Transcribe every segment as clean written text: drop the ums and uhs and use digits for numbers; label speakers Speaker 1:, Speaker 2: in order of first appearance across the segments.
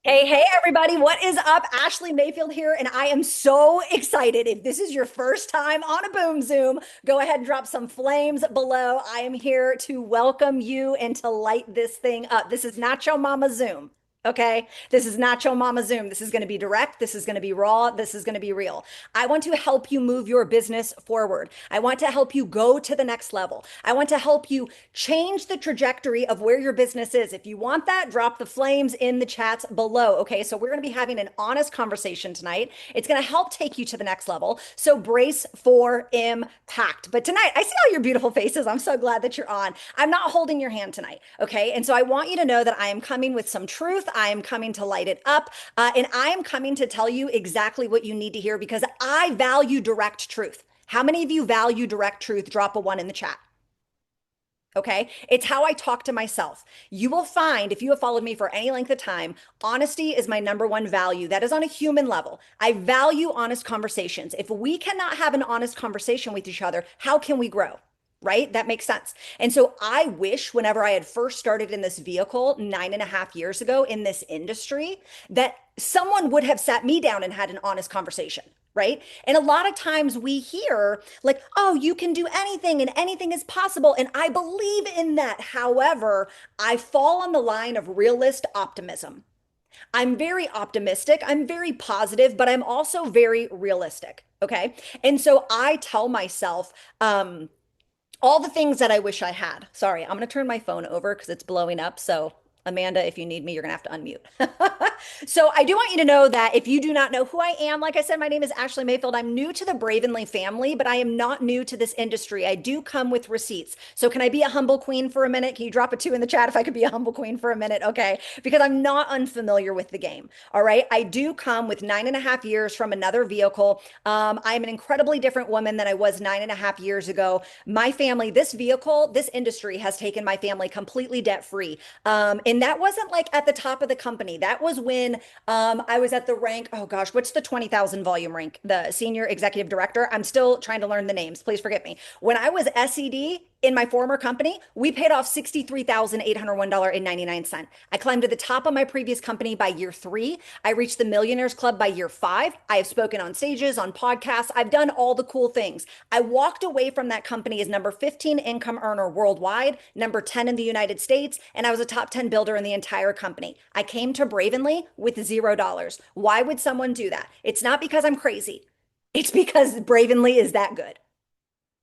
Speaker 1: Hey, everybody, what is up? Ashleigh Mayfield here, and I am so excited. If this is your first time on a Boom Zoom, go ahead and drop some flames below. I am here to welcome you and to light this thing up. This is Nacho Mama Zoom. Okay, this is Nacho Mama Zoom. This is going to be direct. This is going to be raw. This is going to be real. I want to help you move your business forward. I want to help you go to the next level. I want to help you change the trajectory of where your business is. If you want that, drop the flames in the chats below. Okay, so we're going to be having an honest conversation tonight. It's going to help take you to the next level. So brace for impact. But tonight, I see all your beautiful faces. I'm so glad that you're on. I'm not holding your hand tonight. Okay, and so I want you to know that I am coming with some truth. I am coming to light it up, and I am coming to tell you exactly what you need to hear because I value direct truth. How many of you value direct truth? Drop a one in the chat. Okay. It's how I talk to myself. You will find, if you have followed me for any length of time, honesty is my number one value. That is on a human level. I value honest conversations. If we cannot have an honest conversation with each other, how can we grow? Right? That makes sense. And so I wish whenever I had first started in this vehicle 9.5 years ago in this industry, that someone would have sat me down and had an honest conversation. Right. And a lot of times we hear like, oh, you can do anything and anything is possible. And I believe in that. However, I fall on the line of realist optimism. I'm very optimistic. I'm very positive, but I'm also very realistic. Okay. And so I tell myself, all the things that I wish I had. Sorry, I'm going to turn my phone over because it's blowing up. So, Amanda, if you need me, you're going to have to unmute. So, I do want you to know that if you do not know who I am, like I said, my name is Ashleigh Mayfield. I'm new to the Bravenly family, but I am not new to this industry. I do come with receipts. So, can I be a humble queen for a minute? Can you drop a two in the chat if I could be a humble queen for a minute? Okay. Because I'm not unfamiliar with the game. All right. I do come with 9.5 years from another vehicle. I am an incredibly different woman than I was 9.5 years ago. My family, this vehicle, this industry has taken my family completely debt free. And that wasn't like at the top of the company. That was when I was at the rank. Oh gosh, what's the 20,000 volume rank? The senior executive director. I'm still trying to learn the names. Please forgive me. When I was SED in my former company, we paid off $63,801.99. I climbed to the top of my previous company by year 3. I reached the Millionaires Club by year 5. I have spoken on stages, on podcasts. I've done all the cool things. I walked away from that company as number 15 income earner worldwide, number 10 in the United States, and I was a top 10 builder in the entire company. I came to Bravenly with $0. Why would someone do that? It's not because I'm crazy. It's because Bravenly is that good.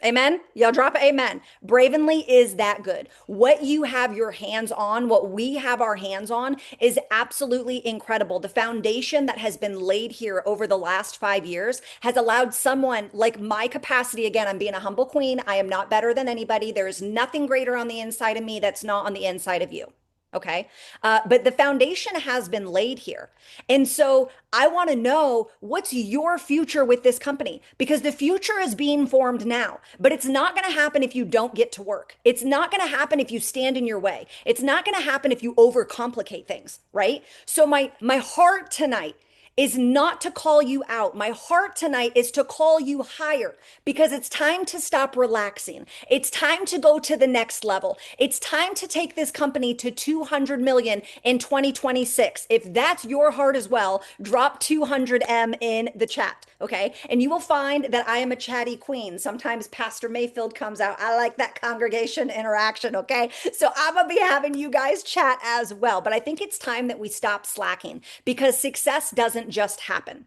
Speaker 1: Amen. Y'all drop it. Amen. Bravenly is that good. What you have your hands on, what we have our hands on is absolutely incredible. The foundation that has been laid here over the last 5 years has allowed someone like my capacity. Again, I'm being a humble queen. I am not better than anybody. There is nothing greater on the inside of me that's not on the inside of you. Okay. But the foundation has been laid here. And so I want to know what's your future with this company because the future is being formed now, but it's not going to happen if you don't get to work. It's not going to happen if you stand in your way. It's not going to happen if you overcomplicate things, right? So my heart tonight is not to call you out. My heart tonight is to call you higher because it's time to stop relaxing. It's time to go to the next level. It's time to take this company to 200 million in 2026. If that's your heart as well, drop 200M in the chat. Okay. And you will find that I am a chatty queen. Sometimes Pastor Mayfield comes out. I like that congregation interaction. Okay. So I'm going to be having you guys chat as well. But I think it's time that we stop slacking because success doesn't just happen.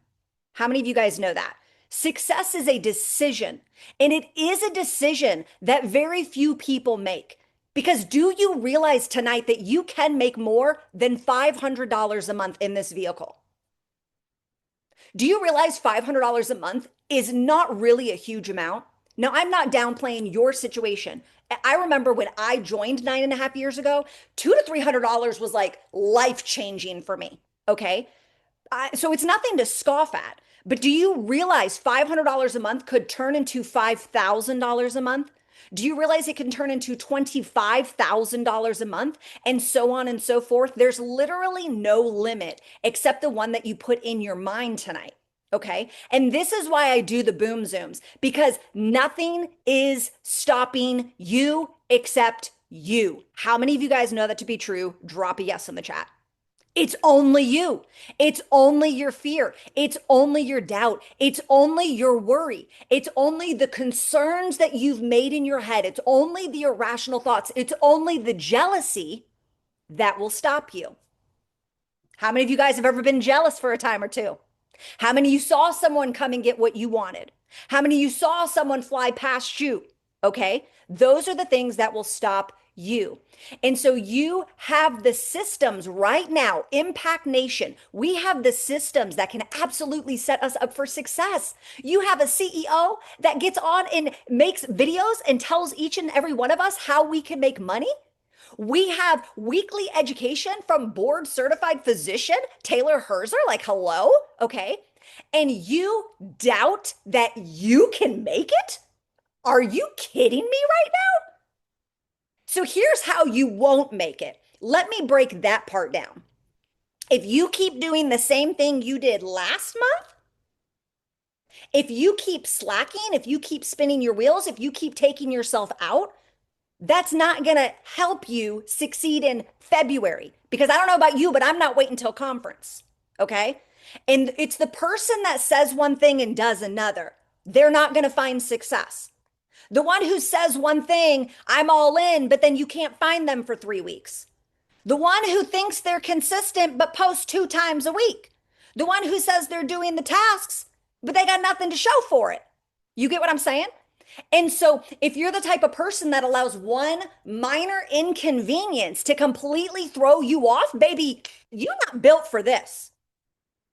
Speaker 1: How many of you guys know that? Success is a decision, and it is a decision that very few people make. Because do you realize tonight that you can make more than $500 a month in this vehicle? Do you realize $500 a month is not really a huge amount? Now, I'm not downplaying your situation. I remember when I joined 9.5 years ago, $200 to $300 was like life changing for me. Okay. So it's nothing to scoff at. But do you realize $500 a month could turn into $5,000 a month? Do you realize it can turn into $25,000 a month and so on and so forth? There's literally no limit except the one that you put in your mind tonight. Okay. And this is why I do the boom zooms because nothing is stopping you except you. How many of you guys know that to be true? Drop a yes in the chat. It's only you. It's only your fear. It's only your doubt. It's only your worry. It's only the concerns that you've made in your head. It's only the irrational thoughts. It's only the jealousy that will stop you. How many of you guys have ever been jealous for a time or two? How many of you saw someone come and get what you wanted? How many of you saw someone fly past you? Okay. Those are the things that will stop you. And so you have the systems right now, Impact Nation. We have the systems that can absolutely set us up for success. You have a CEO that gets on and makes videos and tells each and every one of us how we can make money. We have weekly education from board certified physician Taylor Herzer, like, hello, okay? And you doubt that you can make it? Are you kidding me right now? So here's how you won't make it. Let me break that part down. If you keep doing the same thing you did last month, if you keep slacking, if you keep spinning your wheels, if you keep taking yourself out, that's not going to help you succeed in February. Because I don't know about you, but I'm not waiting until conference. Okay. And it's the person that says one thing and does another. They're not going to find success. The one who says one thing, I'm all in, but then you can't find them for 3 weeks. The one who thinks they're consistent but posts 2 times a week. The one who says they're doing the tasks, but they got nothing to show for it. You get what I'm saying? And so, if you're the type of person that allows one minor inconvenience to completely throw you off, baby, you're not built for this.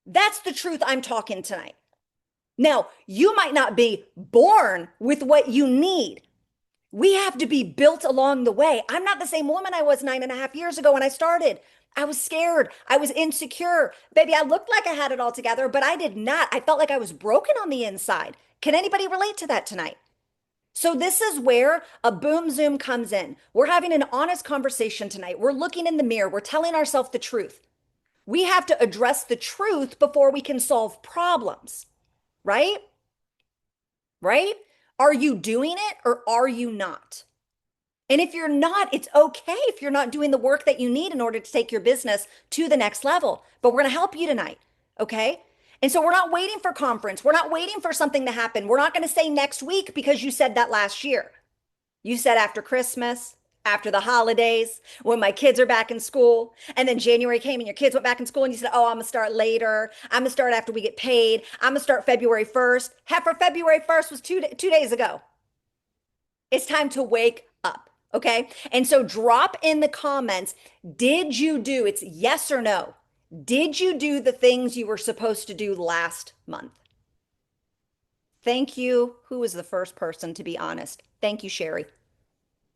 Speaker 1: That's the truth I'm talking tonight. Now, you might not be born with what you need. We have to be built along the way. I'm not the same woman I was 9.5 years ago when I started. I was scared. I was insecure. Baby, I looked like I had it all together, but I did not. I felt like I was broken on the inside. Can anybody relate to that tonight? So this is where a boom zoom comes in. We're having an honest conversation tonight. We're looking in the mirror. We're telling ourselves the truth. We have to address the truth before we can solve problems, right? Right? Are you doing it or are you not? And if you're not, it's okay if you're not doing the work that you need in order to take your business to the next level. But we're going to help you tonight, okay? And so we're not waiting for conference. We're not waiting for something to happen. We're not going to say next week because you said that last year. You said after Christmas, after the holidays, when my kids are back in school. And then January came and your kids went back in school and you said, oh, I'm going to start later. I'm going to start after we get paid. I'm going to start February 1st. Heck, for February 1st was two days ago. It's time to wake up. Okay. And so drop in the comments, did you do, it's yes or no. Did you do the things you were supposed to do last month? Thank you. Who was the first person to be honest? Thank you, Sherry.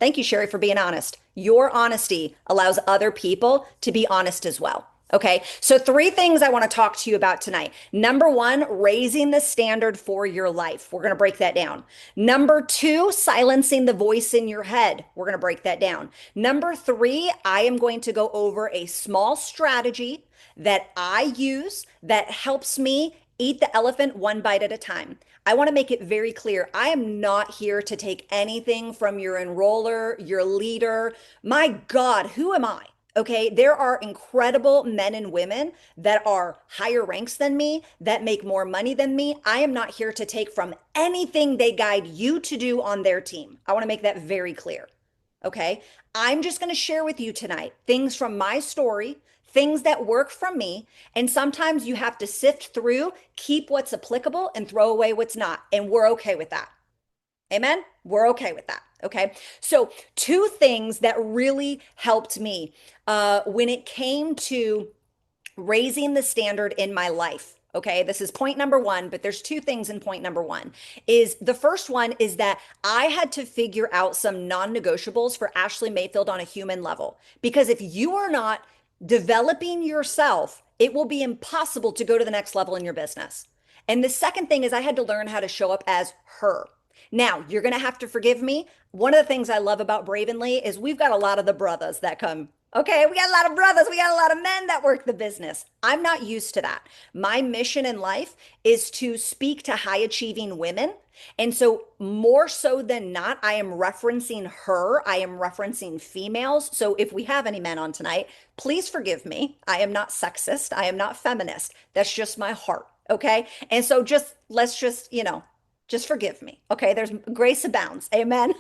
Speaker 1: Thank you, Sherry, for being honest. Your honesty allows other people to be honest as well. Okay, so 3 things I want to talk to you about tonight. Number 1, raising the standard for your life. We're going to break that down. Number 2, silencing the voice in your head. We're going to break that down. Number 3, I am going to go over a small strategy that I use that helps me eat the elephant one bite at a time. I want to make it very clear. I am not here to take anything from your enroller, your leader. My God, who am I? Okay, there are incredible men and women that are higher ranks than me, that make more money than me. I am not here to take from anything they guide you to do on their team. I want to make that very clear. Okay, I'm just going to share with you tonight things from my story, things that work for me. And sometimes you have to sift through, keep what's applicable and throw away what's not. And we're okay with that. Amen. We're okay with that. Okay. So 2 things that really helped me when it came to raising the standard in my life. Okay, this is point number 1, but there's 2 things in point number 1. Is the first one is that I had to figure out some non-negotiables for Ashleigh Mayfield on a human level. Because if you are not developing yourself, it will be impossible to go to the next level in your business. And the second thing is I had to learn how to show up as her. Now, you're going to have to forgive me. One of the things I love about Bravenly is we've got a lot of the brothers that come. Okay, we got a lot of brothers. We got a lot of men that work the business. I'm not used to that. My mission in life is to speak to high achieving women And so, more so than not, I am referencing her. I am referencing females. So, if we have any men on tonight, please forgive me. I am not sexist. I am not feminist. That's just my heart. Okay. And so, let's just forgive me. Okay. There's grace abounds. Amen.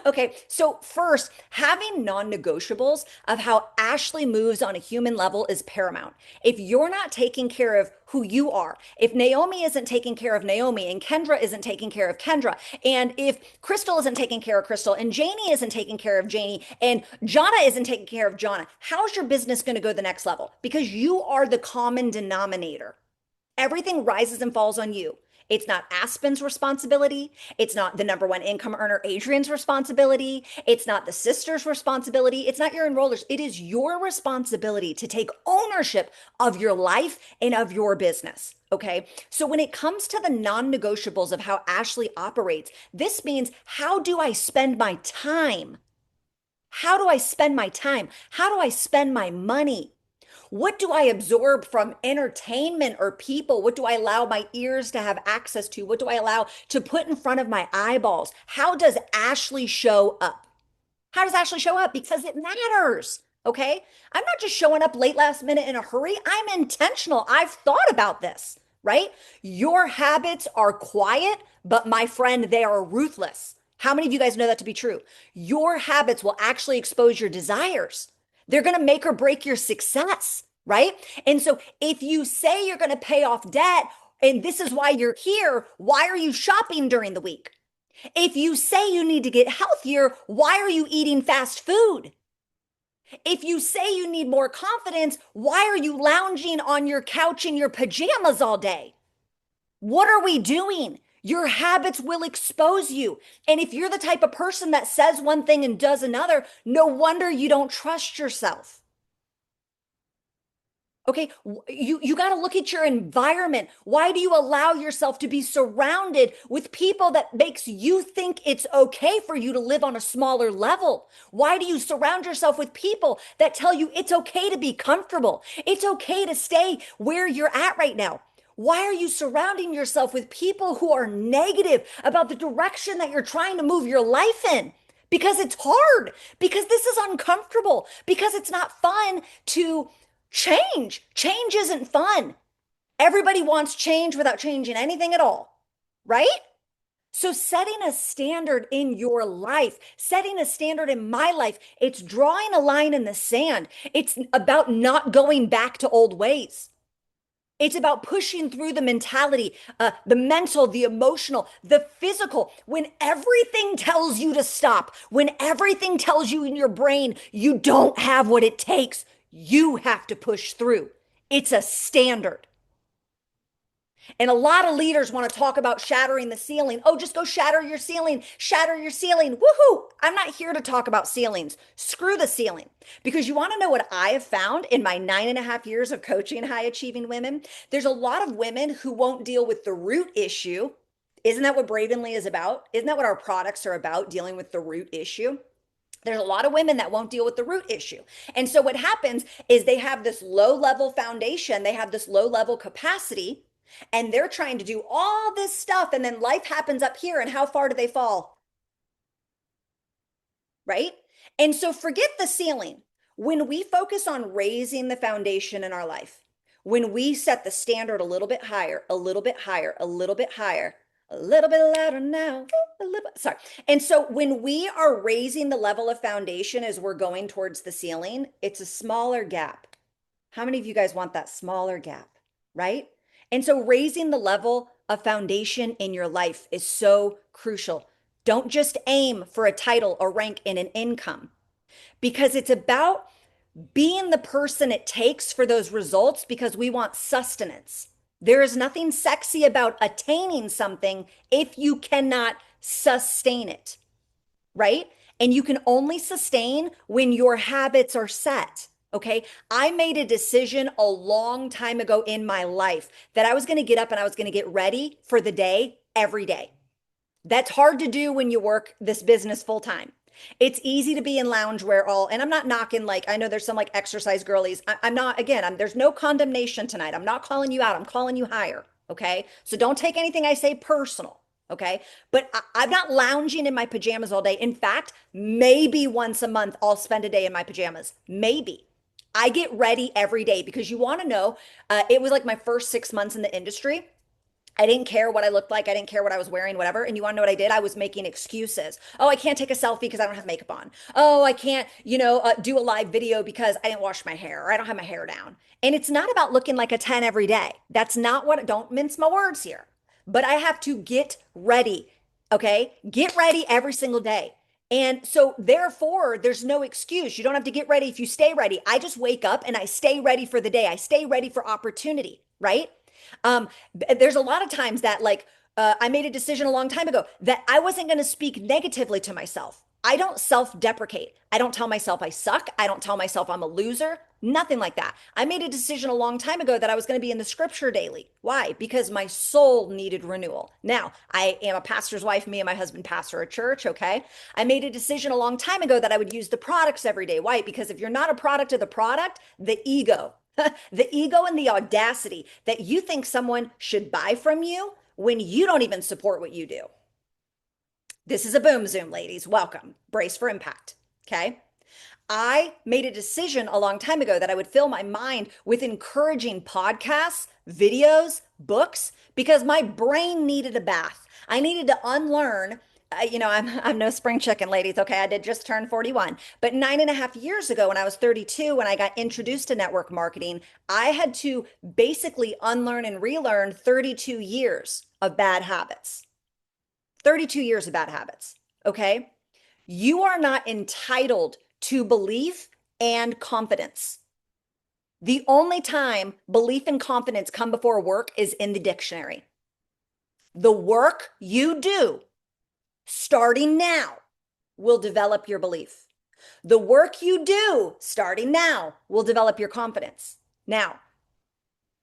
Speaker 1: Okay. So, first, having non negotiables of how Ashleigh moves on a human level is paramount. If you're not taking care of who you are, if Naomi isn't taking care of Naomi, and Kendra isn't taking care of Kendra, and if Crystal isn't taking care of Crystal, and Janie isn't taking care of Janie, and Jana isn't taking care of Jana, how's your business going to go to the next level? Because you are the common denominator. Everything rises and falls on you. It's not Aspen's responsibility. It's not the number one income earner, Adrian's responsibility. It's not the sister's responsibility. It's not your enrollers. It is your responsibility to take ownership of your life and of your business. Okay. So when it comes to the non negotiables of how Ashleigh operates, this means how do I spend my time? How do I spend my time? How do I spend my money? What do I absorb from entertainment or people? What do I allow my ears to have access to? What do I allow to put in front of my eyeballs? How does Ashleigh show up? How does Ashleigh show up? Because it matters. Okay. I'm not just showing up late last minute in a hurry. I'm intentional. I've thought about this, right? Your habits are quiet, but my friend, they are ruthless. How many of you guys know that to be true? Your habits will actually expose your desires. They're going to make or break your success, right? And so if you say you're going to pay off debt and this is why you're here, why are you shopping during the week? If you say you need to get healthier, why are you eating fast food? If you say you need more confidence, why are you lounging on your couch in your pajamas all day? What are we doing? Your habits will expose you. And if you're the type of person that says one thing and does another, no wonder you don't trust yourself. Okay, you got to look at your environment. Why do you allow yourself to be surrounded with people that makes you think it's okay for you to live on a smaller level? Why do you surround yourself with people that tell you it's okay to be comfortable? It's okay to stay where you're at right now. Why are you surrounding yourself with people who are negative about the direction that you're trying to move your life in? Because it's hard, because this is uncomfortable, because it's not fun to change. Change isn't fun. Everybody wants change without changing anything at all, right? So setting a standard in your life, setting a standard in my life, it's drawing a line in the sand. It's about not going back to old ways. It's about pushing through the mentality, the mental, the emotional, the physical. When everything tells you to stop, when everything tells you in your brain you don't have what it takes, you have to push through. It's a standard. And a lot of leaders want to talk about shattering the ceiling. Oh, just go shatter your ceiling, shatter your ceiling. Woohoo! I'm not here to talk about ceilings. Screw the ceiling. Because you want to know what I have found in my 9.5 years of coaching high achieving women? There's a lot of women who won't deal with the root issue. Isn't that what Bradenly is about? Isn't that what our products are about, dealing with the root issue? There's a lot of women that won't deal with the root issue. And so what happens is they have this low level foundation, they have this low level capacity, and they're trying to do all this stuff. And then life happens up here. And how far do they fall? Right? And so forget the ceiling. When we focus on raising the foundation in our life, when we set the standard a little bit higher, a little bit higher, a little bit higher, a little bit louder now, a little bit, sorry. And so when we are raising the level of foundation as we're going towards the ceiling, it's a smaller gap. How many of you guys want that smaller gap, right? And so raising the level of foundation in your life is so crucial. Don't just aim for a title, a rank, and an income, because it's about being the person it takes for those results, because we want sustenance. There is nothing sexy about attaining something if you cannot sustain it, right? And you can only sustain when your habits are set. Okay. I made a decision a long time ago in my life that I was going to get up and I was going to get ready for the day every day. That's hard to do when you work this business full time. It's easy to be in loungewear and I'm not knocking, like, I know there's some like exercise girlies. I'm not, again, there's no condemnation tonight. I'm not calling you out. I'm calling you higher. Okay. So don't take anything I say personal. Okay. But I'm not lounging in my pajamas all day. In fact, maybe once a month, I'll spend a day in my pajamas. Maybe. I get ready every day because you want to know, it was like my first 6 months in the industry. I didn't care what I looked like. I didn't care what I was wearing, whatever. And you want to know what I did? I was making excuses. Oh, I can't take a selfie because I don't have makeup on. Oh, I can't, do a live video because I didn't wash my hair or I don't have my hair down. And it's not about looking like a 10 every day. That's not what, don't mince my words here. But I have to get ready. Okay. Get ready every single day. And so, therefore, there's no excuse. You don't have to get ready if you stay ready. I just wake up and I stay ready for the day. I stay ready for opportunity, right? Um, there's a lot of times that I made a decision a long time ago that I wasn't going to speak negatively to myself. I don't self-deprecate. I don't tell myself I suck. I don't tell myself I'm a loser. Nothing like that. I made a decision a long time ago that I was going to be in the scripture daily. Why? Because my soul needed renewal. Now, I am a pastor's wife. Me and my husband pastor a church, okay? I made a decision a long time ago that I would use the products every day. Why? Because if you're not a product of the product, the ego, the ego and the audacity that you think someone should buy from you when you don't even support what you do. This is a boom zoom, ladies. Welcome. Brace for impact. Okay. I made a decision a long time ago that I would fill my mind with encouraging podcasts, videos, books, because my brain needed a bath. I needed to unlearn. I'm no spring chicken, ladies. Okay, I did just turn 41. But 9.5 years ago, when I was 32, when I got introduced to network marketing, I had to basically unlearn and relearn 32 years of bad habits. 32 years of bad habits. Okay. You are not entitled to belief and confidence. The only time belief and confidence come before work is in the dictionary. The work you do starting now will develop your belief. The work you do starting now will develop your confidence. Now,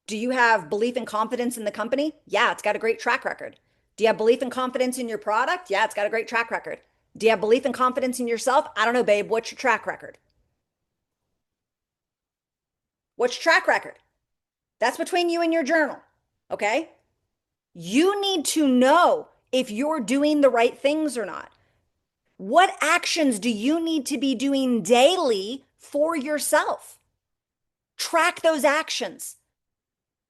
Speaker 1: do you have belief and confidence in the company? Yeah, it's got a great track record. Do you have belief and confidence in your product? Yeah, it's got a great track record. Do you have belief and confidence in yourself? I don't know, babe. What's your track record? What's your track record? That's between you and your journal. Okay. You need to know if you're doing the right things or not. What actions do you need to be doing daily for yourself? Track those actions.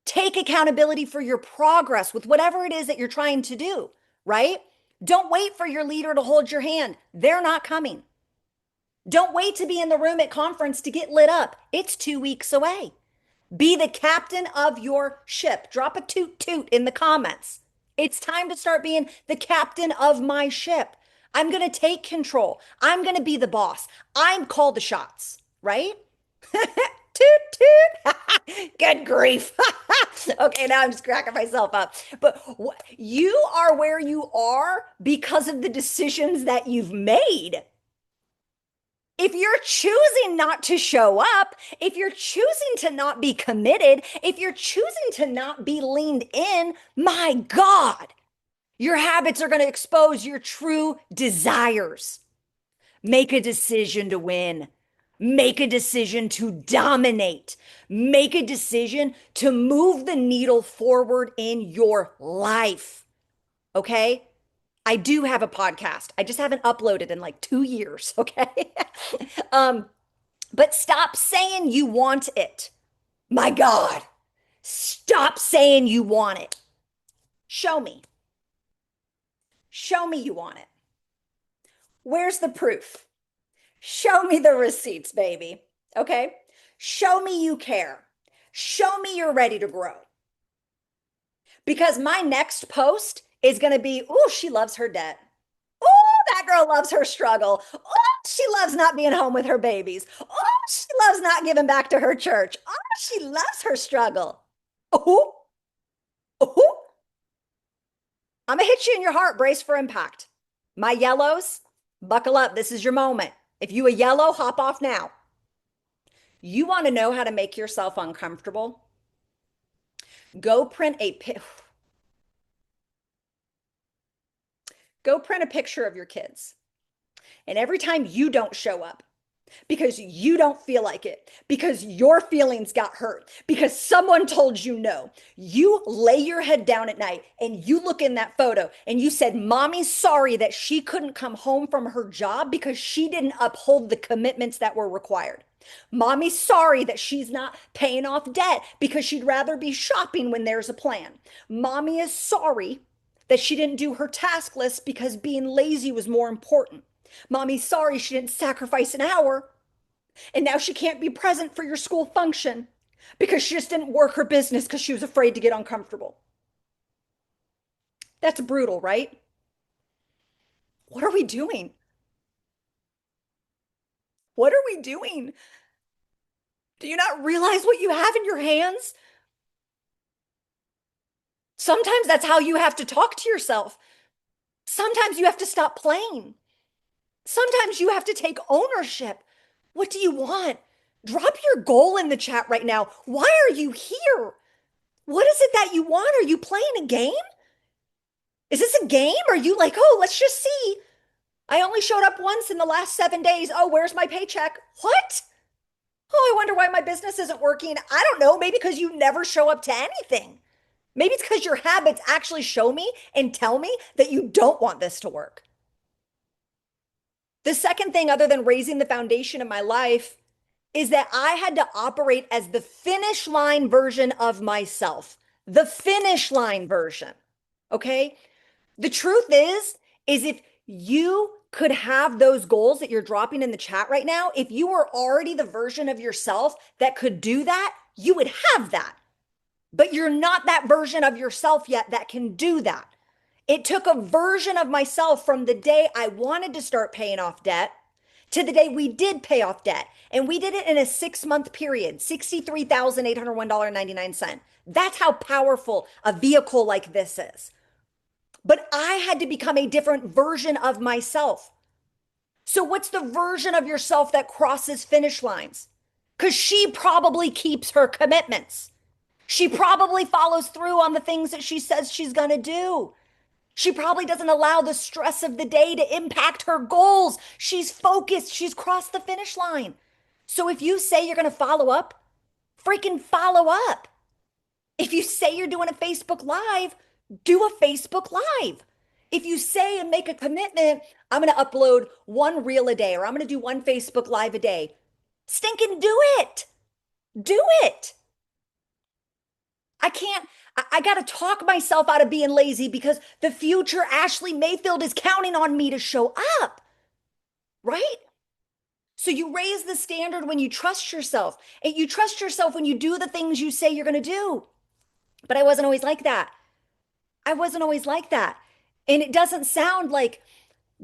Speaker 1: Take accountability for your progress with whatever it is that you're trying to do, right? Don't wait for your leader to hold your hand. They're not coming. Don't wait to be in the room at conference to get lit up. It's 2 weeks away. Be the captain of your ship. Drop a toot toot in the comments. It's time to start being the captain of my ship. I'm going to take control. I'm going to be the boss. I'm call the shots, right? Toot toot. Good grief. Okay, now I'm just cracking myself up. But you are where you are because of the decisions that you've made. If you're choosing not to show up, if you're choosing to not be committed, if you're choosing to not be leaned in, my God, your habits are going to expose your true desires. Make a decision to win. Make a decision to dominate. Make a decision to move the needle forward in your life. Okay? I do have a podcast. I just haven't uploaded in like 2 years. Okay? But stop saying you want it. My God, stop saying you want it. Show me. Show me you want it. Where's the proof? Show me the receipts, baby. Okay? Show me you care. Show me you're ready to grow. Because my next post is going to be, oh, she loves her debt. Oh, that girl loves her struggle. Oh, she loves not being home with her babies. Oh, she loves not giving back to her church. Oh, she loves her struggle. Oh, oh, I'm going to hit you in your heart. Brace for impact. My yellows, buckle up. This is your moment. If you a yellow, hop off now. You want to know how to make yourself uncomfortable? Go print a go print a picture of your kids. And every time you don't show up, because you don't feel like it, because your feelings got hurt, because someone told you no. You lay your head down at night and you look in that photo and you said, Mommy's sorry that she couldn't come home from her job because she didn't uphold the commitments that were required. Mommy's sorry that she's not paying off debt because she'd rather be shopping when there's a plan. Mommy is sorry that she didn't do her task list because being lazy was more important. Mommy's sorry she didn't sacrifice an hour and now she can't be present for your school function because she just didn't work her business because she was afraid to get uncomfortable. That's brutal, right? What are we doing? What are we doing? Do you not realize what you have in your hands? Sometimes that's how you have to talk to yourself. Sometimes you have to stop playing. Sometimes you have to take ownership. What do you want? Drop your goal in the chat right now. Why are you here? What is it that you want? Are you playing a game? Is this a game? Are you like, oh, let's just see? I only showed up once in the last 7 days. Oh, where's my paycheck? What? Oh, I wonder why my business isn't working. I don't know. Maybe because you never show up to anything. Maybe it's because your habits actually show me and tell me that you don't want this to work. The second thing, other than raising the foundation of my life, is that I had to operate as the finish line version of myself, the finish line version. Okay. The truth is if you could have those goals that you're dropping in the chat right now, if you were already the version of yourself that could do that, you would have that. But you're not that version of yourself yet that can do that. It took a version of myself from the day I wanted to start paying off debt to the day we did pay off debt. And we did it in a 6-month period, $63,801.99. That's how powerful a vehicle like this is. But I had to become a different version of myself. So what's the version of yourself that crosses finish lines? Because she probably keeps her commitments. She probably follows through on the things that she says she's going to do. She probably doesn't allow the stress of the day to impact her goals. She's focused. She's crossed the finish line. So if you say you're going to follow up, freaking follow up. If you say you're doing a Facebook Live, do a Facebook Live. If you say and make a commitment, I'm going to upload one reel a day or I'm going to do one Facebook Live a day, stinking do it. Do it. I got to talk myself out of being lazy because the future Ashleigh Mayfield is counting on me to show up, right? So you raise the standard when you trust yourself, and you trust yourself when you do the things you say you're going to do. But I wasn't always like that. I wasn't always like that. And it doesn't sound like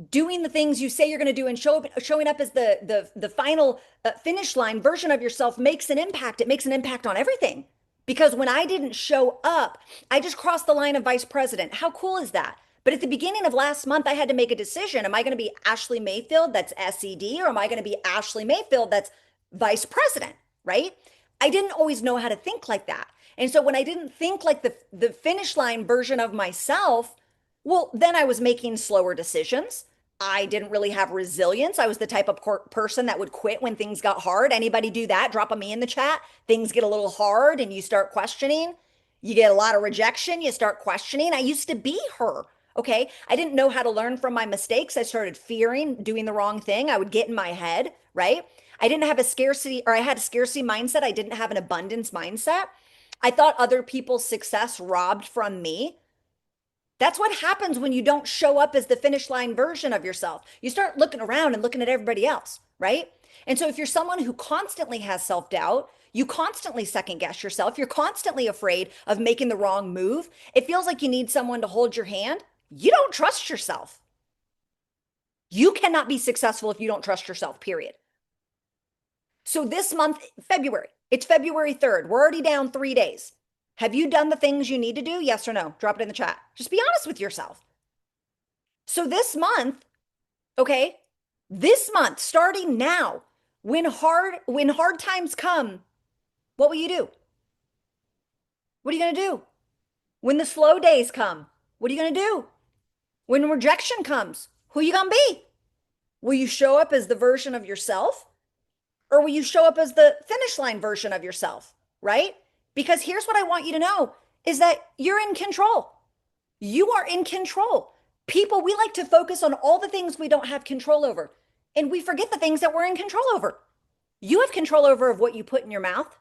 Speaker 1: doing the things you say you're going to do and showing up as the final finish line version of yourself makes an impact. It makes an impact on everything. Because when I didn't show up, I just crossed the line of vice president. How cool is that? But at the beginning of last month, I had to make a decision. Am I going to be Ashleigh Mayfield, that's SED, or am I going to be Ashleigh Mayfield, that's vice president, right? I didn't always know how to think like that. And so when I didn't think like the finish line version of myself, well, then I was making slower decisions. I didn't really have resilience. I was the type of person that would quit when things got hard. Anybody do that? Drop a me in the chat. Things get a little hard and you start questioning. You get a lot of rejection. You start questioning. I used to be her. Okay. I didn't know how to learn from my mistakes. I started fearing doing the wrong thing. I would get in my head, right? I didn't have a scarcity, or I had a scarcity mindset. I didn't have an abundance mindset. I thought other people's success robbed from me. That's what happens when you don't show up as the finish line version of yourself. You start looking around and looking at everybody else, right? And so if you're someone who constantly has self-doubt, you constantly second guess yourself, you're constantly afraid of making the wrong move, it feels like you need someone to hold your hand. You don't trust yourself. You cannot be successful if you don't trust yourself, period. So this month, February, it's February 3rd. We're already down 3 days. Have you done the things you need to do? Yes or no? Drop it in the chat. Just be honest with yourself. So this month, okay, this month, starting now, when hard times come, what will you do? What are you going to do? When the slow days come, what are you going to do? When rejection comes, who are you going to be? Will you show up as the version of yourself Or will you show up as the finish line version of yourself, right? Because here's what I want you to know is that you're in control. You are in control. People, we like to focus on all the things we don't have control over, and we forget the things that we're in control over. You have control over of what you put in your mouth.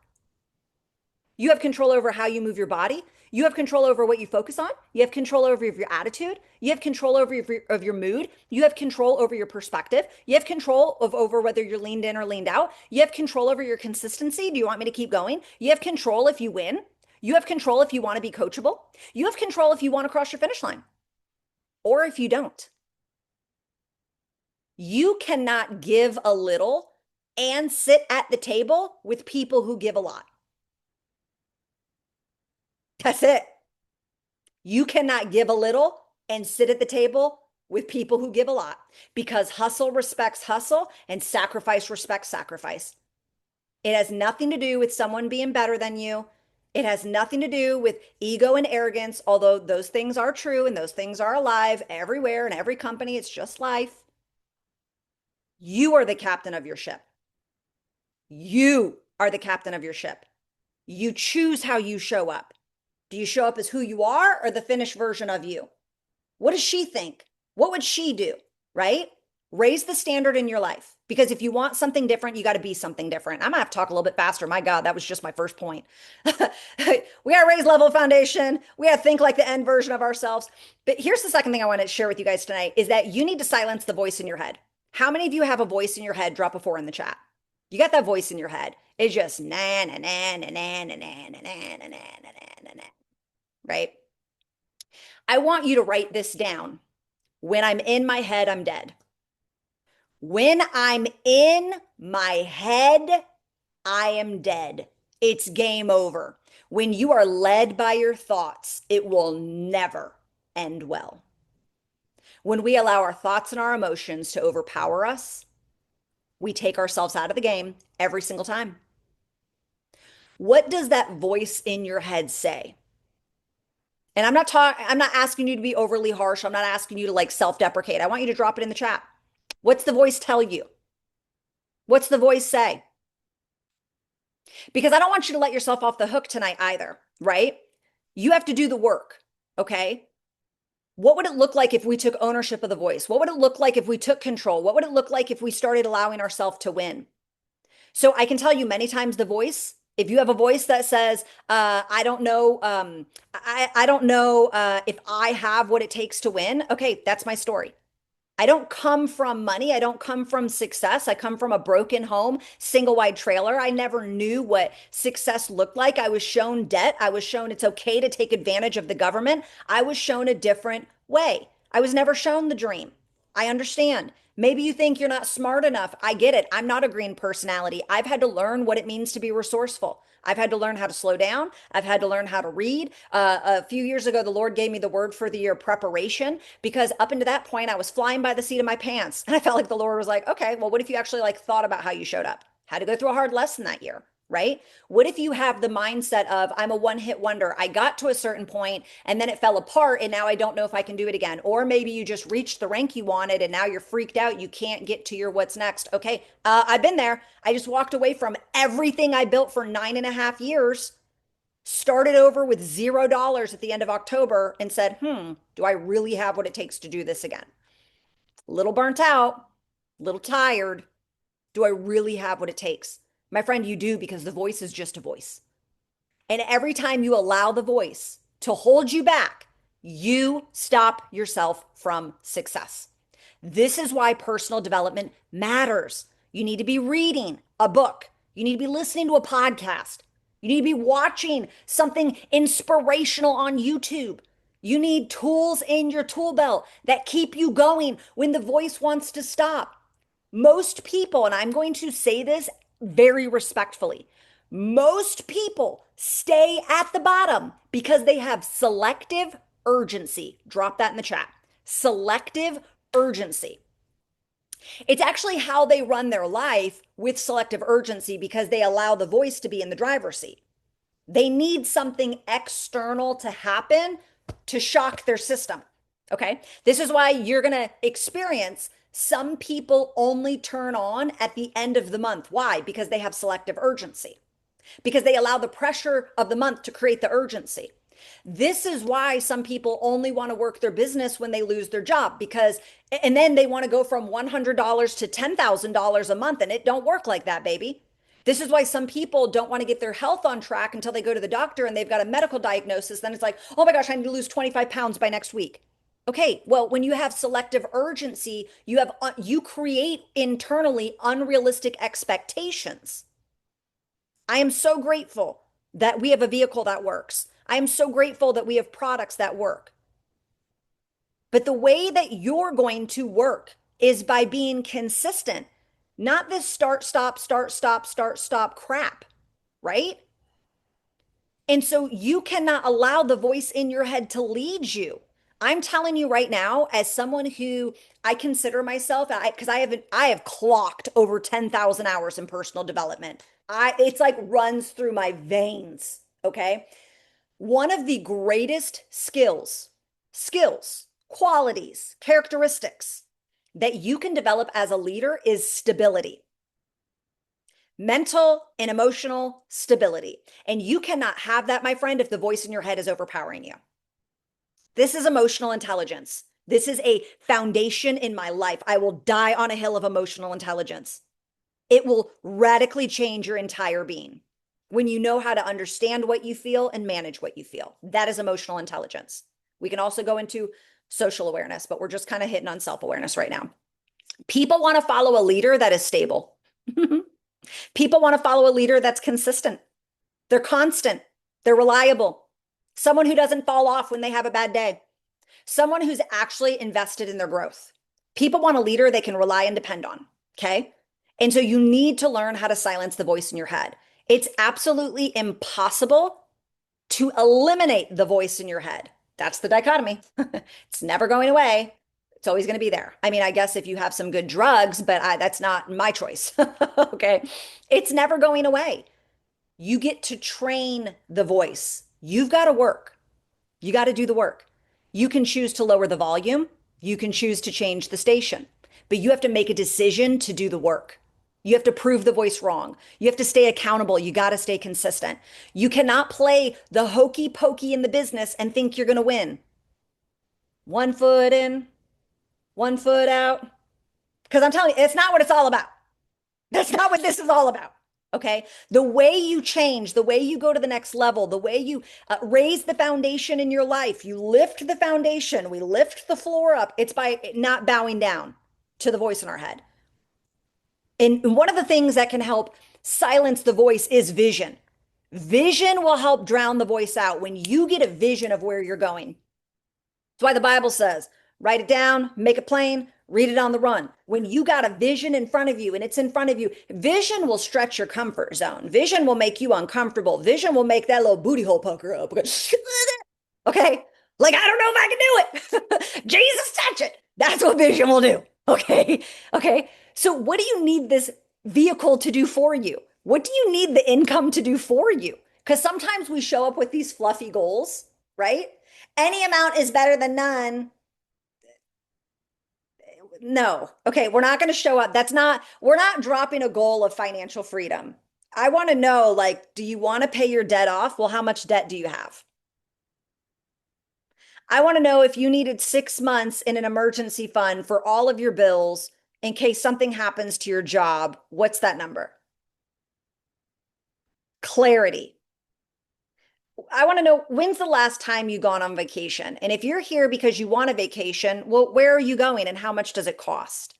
Speaker 1: You have control over how you move your body. You have control over what you focus on. You have control over your attitude. You have control over your mood. You have control over your perspective. You have control over whether you're leaned in or leaned out. You have control over your consistency. Do you want me to keep going? You have control if you win. You have control if you want to be coachable. You have control if you want to cross your finish line or if you don't. You cannot give a little and sit at the table with people who give a lot. That's it. You cannot give a little and sit at the table with people who give a lot, because hustle respects hustle and sacrifice respects sacrifice. It has nothing to do with someone being better than you. It has nothing to do with ego and arrogance, although those things are true and those things are alive everywhere in every company. It's just life. You are the captain of your ship. You are the captain of your ship. You choose how you show up. Do you show up as who you are or the finished version of you? What does she think? What would she do? Right? Raise the standard in your life, because if you want something different, you got to be something different. I'm gonna have to talk a little bit faster. My God, that was just my first point. We got to raise level of foundation. We got to think like the end version of ourselves. But here's the second thing I want to share with you guys tonight is that you need to silence the voice in your head. How many of you have a voice in your head? Drop a 4 in the chat. You got that voice in your head. It's just na na na na na na na na na na na na, right? I want you to write this down. When I'm in my head, I'm dead. When I'm in my head, I am dead. It's game over. When you are led by your thoughts, it will never end well. When we allow our thoughts and our emotions to overpower us, we take ourselves out of the game every single time. What does that voice in your head say? And I'm not asking you to be overly harsh. I'm not asking you to like self-deprecate. I want you to drop it in the chat. What's the voice tell you? What's the voice say? Because I don't want you to let yourself off the hook tonight either, right? You have to do the work, okay? What would it look like if we took ownership of the voice? What would it look like if we took control? What would it look like if we started allowing ourselves to win? So I can tell you many times the voice, if you have a voice that says, I don't know, I don't know if I have what it takes to win. Okay, that's my story. I don't come from money. I don't come from success. I come from a broken home, single wide trailer. I never knew what success looked like. I was shown debt. I was shown it's okay to take advantage of the government. I was shown a different way. I was never shown the dream. I understand. Maybe you think you're not smart enough. I get it. I'm not a green personality. I've had to learn what it means to be resourceful. I've had to learn how to slow down. I've had to learn how to read. A few years ago, the Lord gave me the word for the year preparation, because up until that point, I was flying by the seat of my pants. And I felt like the Lord was like, okay, well, what if you actually like thought about how you showed up? Had to go through a hard lesson that year, right? What if you have the mindset of, I'm a one-hit wonder. I got to a certain point and then it fell apart and now I don't know if I can do it again. Or maybe you just reached the rank you wanted and now you're freaked out. You can't get to your what's next. Okay, I've been there. I just walked away from everything I built for 9.5 years, started over with $0 at the end of October and said, do I really have what it takes to do this again? A little burnt out, a little tired. Do I really have what it takes? My friend, you do, because the voice is just a voice. And every time you allow the voice to hold you back, you stop yourself from success. This is why personal development matters. You need to be reading a book. You need to be listening to a podcast. You need to be watching something inspirational on YouTube. You need tools in your tool belt that keep you going when the voice wants to stop. Most people, and I'm going to say this very respectfully, most people stay at the bottom because they have selective urgency. Drop that in the chat. Selective urgency. It's actually how they run their life with selective urgency, because they allow the voice to be in the driver's seat. They need something external to happen to shock their system. Okay. This is why you're going to experience Some people only turn on at the end of the month. Why? Because they have selective urgency, because they allow the pressure of the month to create the urgency. This is why some people only want to work their business when they lose their job, because, and then they want to go from $100 to $10,000 a month, and it don't work like that, baby. This is why some people don't want to get their health on track until they go to the doctor and they've got a medical diagnosis. Then it's like, oh my gosh, I need to lose 25 pounds by next week. Okay, well, when you have selective urgency, you create internally unrealistic expectations. I am so grateful that we have a vehicle that works. I am so grateful that we have products that work. But the way that you're going to work is by being consistent, not this start, stop, start, stop, start, stop crap, right? And so you cannot allow the voice in your head to lead you. I'm telling you right now, as someone who I consider myself, because I have clocked over 10,000 hours in personal development. It's like runs through my veins. Okay. One of the greatest skills, qualities, characteristics that you can develop as a leader is stability. Mental and emotional stability. And you cannot have that, my friend, if the voice in your head is overpowering you. This is emotional intelligence. This is a foundation in my life. I will die on a hill of emotional intelligence. It will radically change your entire being when you know how to understand what you feel and manage what you feel. That is emotional intelligence. We can also go into social awareness, but we're just kind of hitting on self-awareness right now. People want to follow a leader that is stable. People want to follow a leader that's consistent. They're constant. They're reliable. Someone who doesn't fall off when they have a bad day. Someone who's actually invested in their growth. People want a leader they can rely and depend on. Okay. And so you need to learn how to silence the voice in your head. It's absolutely impossible to eliminate the voice in your head. That's the dichotomy. It's never going away. It's always going to be there. I mean, I guess if you have some good drugs, but that's not my choice. Okay. It's never going away. You get to train the voice. You've got to work. You got to do the work. You can choose to lower the volume. You can choose to change the station, but you have to make a decision to do the work. You have to prove the voice wrong. You have to stay accountable. You got to stay consistent. You cannot play the hokey pokey in the business and think you're going to win. 1 foot in, 1 foot out. Because I'm telling you, it's not what it's all about. That's not what this is all about. Okay. The way you change, the way you go to the next level, the way you raise the foundation in your life, you lift the foundation, we lift the floor up. It's by not bowing down to the voice in our head. And one of the things that can help silence the voice is vision. Vision will help drown the voice out when you get a vision of where you're going. That's why the Bible says, write it down, make it plain, read it on the run. When you got a vision in front of you and it's in front of you, vision will stretch your comfort zone. Vision will make you uncomfortable. Vision will make that little booty hole pucker up. Okay. Like, I don't know if I can do it. Jesus, touch it. That's what vision will do. Okay. Okay. So what do you need this vehicle to do for you? What do you need the income to do for you? Because sometimes we show up with these fluffy goals, right? Any amount is better than none. No. Okay, we're not going to show up. We're not dropping a goal of financial freedom. I want to know, like, do you want to pay your debt off? Well, how much debt do you have? I want to know if you needed 6 months in an emergency fund for all of your bills in case something happens to your job. What's that number? Clarity. I want to know, when's the last time you gone on vacation? And if you're here because you want a vacation, well, where are you going and how much does it cost?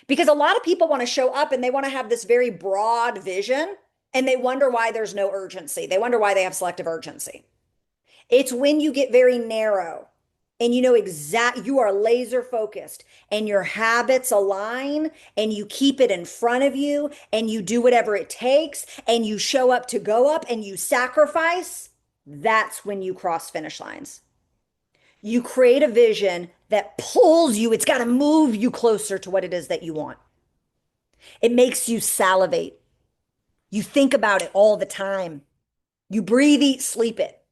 Speaker 1: Because a lot of people want to show up and they want to have this very broad vision and they wonder why there's no urgency. They wonder why they have selective urgency. It's when you get very narrow and you know you are laser focused and your habits align and you keep it in front of you and you do whatever it takes and you show up to go up and you sacrifice. That's when you cross finish lines. You create a vision that pulls you. It's got to move you closer to what it is that you want. It makes you salivate. You think about it all the time. You breathe, eat, sleep it.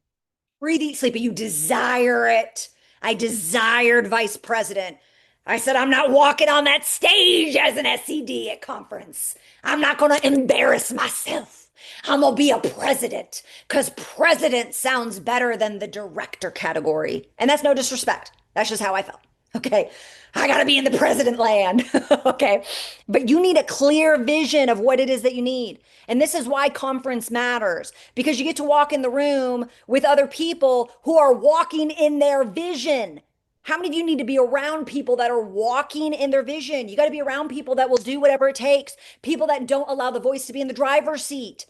Speaker 1: Breathe, eat, sleep it. You desire it. I desired vice president. I said, I'm not walking on that stage as an SED at conference. I'm not going to embarrass myself. I'm going to be a president because president sounds better than the director category. And that's no disrespect. That's just how I felt. Okay. I got to be in the president land. Okay. But you need a clear vision of what it is that you need. And this is why conference matters because you get to walk in the room with other people who are walking in their vision. How many of you need to be around people that are walking in their vision? You got to be around people that will do whatever it takes, people that don't allow the voice to be in the driver's seat.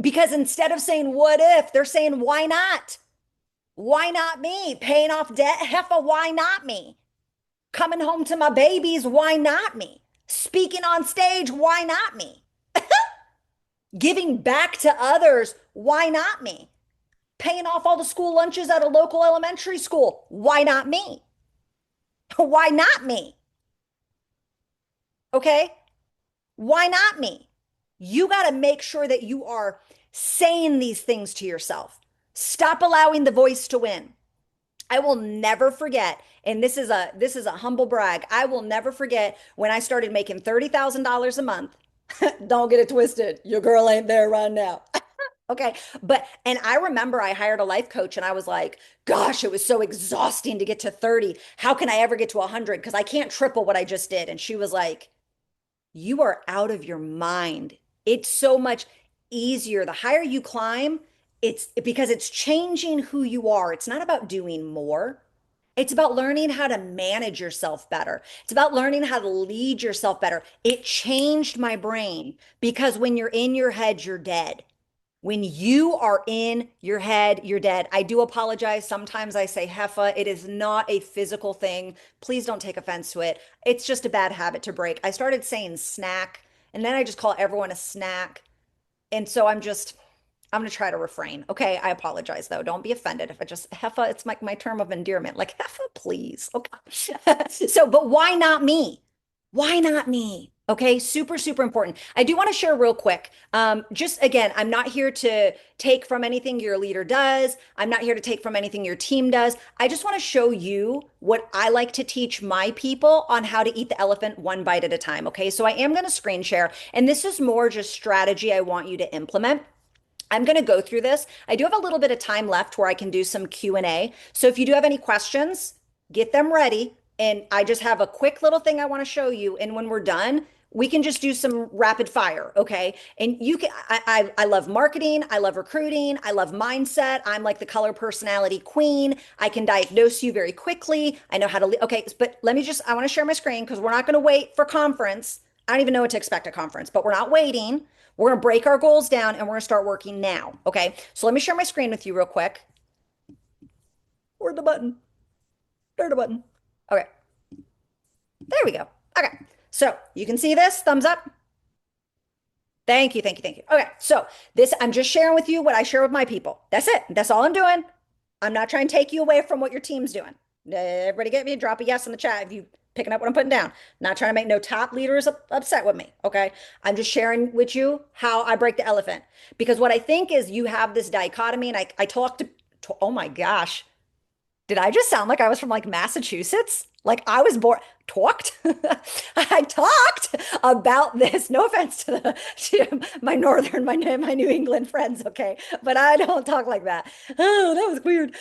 Speaker 1: Because instead of saying, what if, they're saying, why not? Why not me? Paying off debt? Heffa, why not me? Coming home to my babies? Why not me? Speaking on stage? Why not me? Giving back to others? Why not me? Paying off all the school lunches at a local elementary school? Why not me? Why not me? Okay? Why not me? You got to make sure that you are saying these things to yourself. Stop allowing the voice to win. I will never forget, and this is a humble brag. I will never forget when I started making $30,000 a month. Don't get it twisted. Your girl ain't there right now. Okay. And I remember I hired a life coach and I was like, gosh, it was so exhausting to get to 30. How can I ever get to 100? Because I can't triple what I just did. And she was like, you are out of your mind. It's so much easier. The higher you climb, it's because it's changing who you are. It's not about doing more. It's about learning how to manage yourself better. It's about learning how to lead yourself better. It changed my brain because when you're in your head, you're dead. When you are in your head, you're dead. I do apologize. Sometimes I say Heffa. It is not a physical thing. Please don't take offense to it. It's just a bad habit to break. I started saying snack, and then I just call everyone a snack. And so I'm going to try to refrain. Okay. I apologize though. Don't be offended if I just Heffa, it's my term of endearment. Like Heffa, please. Okay. So, but why not me? Why not me? Okay, super, super important. I do want to share real quick. Just again, I'm not here to take from anything your leader does. I'm not here to take from anything your team does. I just want to show you what I like to teach my people on how to eat the elephant one bite at a time. Okay, so I am going to screen share, and this is more just strategy I want you to implement. I'm going to go through this. I do have a little bit of time left where I can do some Q&A. So if you do have any questions, get them ready. And I just have a quick little thing I want to show you. And when we're done, we can just do some rapid fire. Okay. And you can, I love marketing. I love recruiting. I love mindset. I'm like the color personality queen. I can diagnose you very quickly. I know how to, okay. But I want to share my screen because we're not going to wait for conference. I don't even know what to expect at conference, but we're not waiting. We're going to break our goals down and we're going to start working now. Okay. So let me share my screen with you real quick. Where's the button? There's the button. Okay. There we go. Okay. So you can see this. Thumbs up. Thank you. Thank you. Thank you. Okay. So I'm just sharing with you what I share with my people. That's it. That's all I'm doing. I'm not trying to take you away from what your team's doing. Everybody get me? Drop a yes in the chat if you picking up what I'm putting down. Not trying to make no top leaders upset with me. Okay. I'm just sharing with you how I break the elephant because what I think is you have this dichotomy and I talked to oh my gosh, did I just sound like I was from like Massachusetts? Like I was born, talked. I talked about this. No offense to my northern, my New England friends, okay, but I don't talk like that. Oh, that was weird.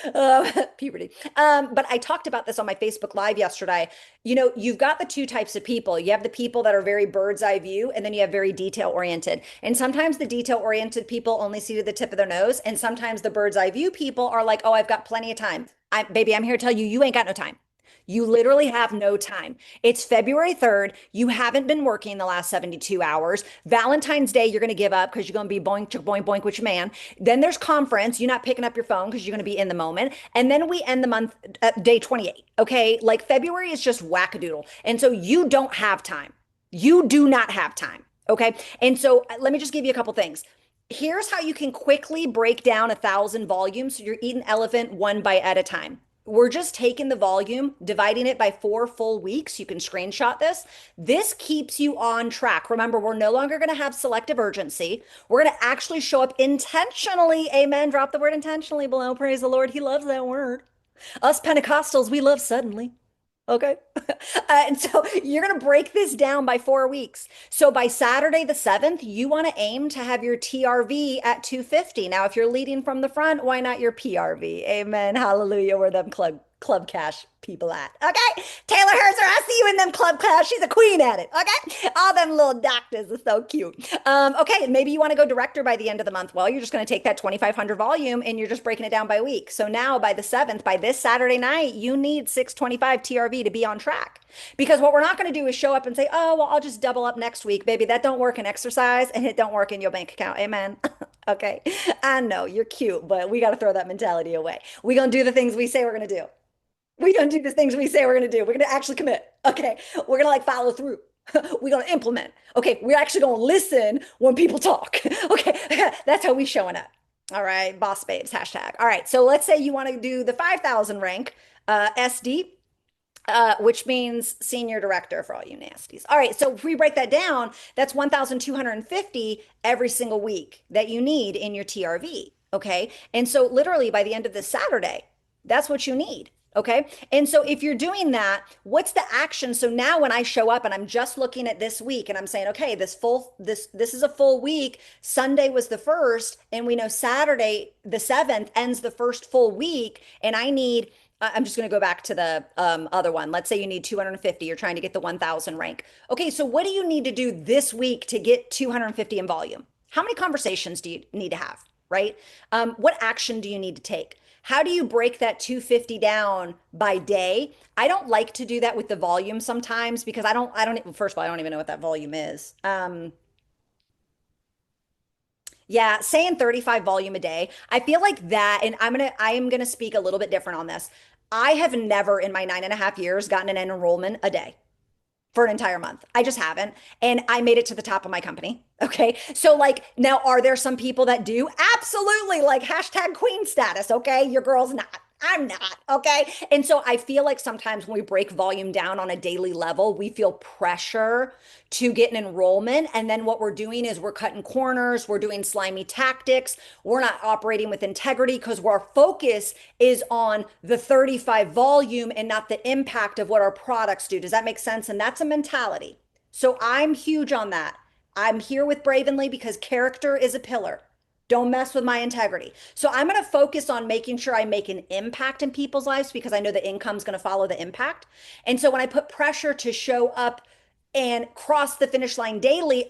Speaker 1: Puberty. But I talked about this on my Facebook Live yesterday. You know, you've got the two types of people. You have the people that are very bird's eye view, and then you have very detail oriented. And sometimes the detail oriented people only see to the tip of their nose, and sometimes the bird's eye view people are like, oh, I've got plenty of time. Baby, I'm here to tell you, you ain't got no time. You literally have no time. It's February 3rd. You haven't been working the last 72 hours. Valentine's Day, you're going to give up because you're going to be boink, boink, boink with your man. Then there's conference. You're not picking up your phone because you're going to be in the moment. And then we end the month at day 28. Okay. Like February is just wackadoodle. And so you don't have time. You do not have time. Okay. And so let me just give you a couple things. Here's how you can quickly break down 1,000 volumes. So you're eating elephant one bite at a time. We're just taking the volume, dividing it by 4 full weeks. You can screenshot this. This keeps you on track. Remember, we're no longer going to have selective urgency. We're going to actually show up intentionally. Amen. Drop the word intentionally below. Praise the Lord. He loves that word. Us Pentecostals, we love suddenly. Okay. And so you're going to break this down by 4 weeks. So by Saturday the 7th, you want to aim to have your TRV at 250. Now, if you're leading from the front, why not your PRV? Amen. Hallelujah. Where them club cash people at. Okay. Taylor Herzer, I see you in them club cash. She's a queen at it. Okay. All them little doctors are so cute. Okay. Maybe you want to go director by the end of the month. Well, you're just going to take that 2,500 volume and you're just breaking it down by week. So now by the 7th, by this Saturday night, you need 625 TRV to be on track. Because what we're not going to do is show up and say, oh, well, I'll just double up next week, baby. That don't work in exercise and it don't work in your bank account. Amen. Okay. I know you're cute, but we got to throw that mentality away. We're going to do the things we say we're going to do. We're going to do the things we say we're going to do. We're going to actually commit. Okay. We're going to like follow through. We're going to implement. Okay. We're actually going to listen when people talk. Okay. That's how we showing up. All right. Boss babes, hashtag. All right. So let's say you want to do the 5,000 rank, SD, which means senior director for all you nasties. All right, so if we break that down, that's 1,250 every single week that you need in your TRV. Okay. And so literally by the end of this Saturday, that's what you need. Okay. And so if you're doing that, what's the action? So now when I show up and I'm just looking at this week and I'm saying, okay, this is a full week. Sunday was the first, and we know Saturday, the 7th, ends the first full week. And I need I'm just going to go back to the other one. Let's say you need 250. You're trying to get the 1,000 rank. Okay, so what do you need to do this week to get 250 in volume? How many conversations do you need to have, right? What action do you need to take? How do you break that 250 down by day? I don't like to do that with the volume sometimes because first of all, I don't even know what that volume is. Yeah, saying 35 volume a day. I feel like that, and I am gonna speak a little bit different on this. I have never in my 9.5 years gotten an enrollment a day for an entire month. I just haven't. And I made it to the top of my company. Okay. So like now are there some people that do? Absolutely. Like hashtag queen status. Okay. Your girl's not. I'm not. Okay. And so I feel like sometimes when we break volume down on a daily level, we feel pressure to get an enrollment. And then what we're doing is we're cutting corners, we're doing slimy tactics, we're not operating with integrity because our focus is on the 35 volume and not the impact of what our products do. Does that make sense? And that's a mentality. So I'm huge on that. I'm here with Bravenly because character is a pillar. Don't mess with my integrity. So I'm going to focus on making sure I make an impact in people's lives because I know the income is going to follow the impact. And so when I put pressure to show up and cross the finish line daily,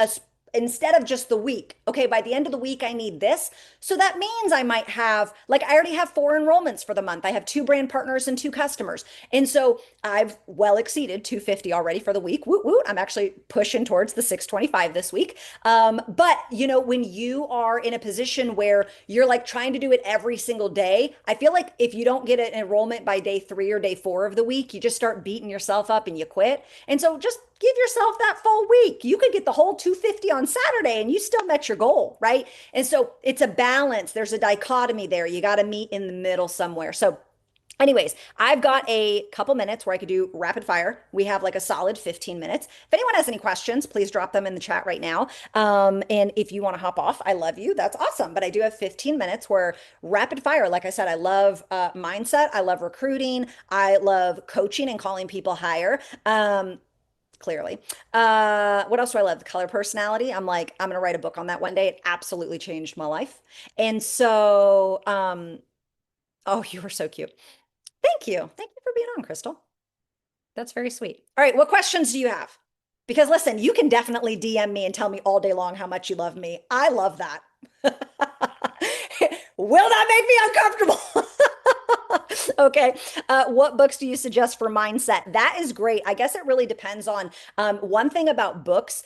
Speaker 1: instead of just the week, okay, by the end of the week, I need this. So that means I might have, like, I already have 4 enrollments for the month. I have 2 brand partners and 2 customers. And so I've well exceeded 250 already for the week. Woot, woot. I'm actually pushing towards the 625 this week. But, when you are in a position where you're like trying to do it every single day, I feel like if you don't get an enrollment by day 3 or day 4 of the week, you just start beating yourself up and you quit. And so just give yourself that full week. You could get the whole 250 on Saturday and you still met your goal, right? And so it's a balance. There's a dichotomy there. You got to meet in the middle somewhere. So anyways, I've got a couple minutes where I could do rapid fire. We have like a solid 15 minutes. If anyone has any questions, please drop them in the chat right now. And if you want to hop off, I love you. That's awesome. But I do have 15 minutes where rapid fire, like I said, I love mindset. I love recruiting. I love coaching and calling people higher. Clearly. What else do I love? The color personality. I'm like, I'm gonna write a book on that one day. It absolutely changed my life. And so, oh, you were so cute. Thank you. Thank you for being on, Crystal. That's very sweet. All right, what questions do you have? Because listen, you can definitely DM me and tell me all day long how much you love me. I love that. Will that make me uncomfortable? Okay. What books do you suggest for mindset? That is great. I guess it really depends on one thing about books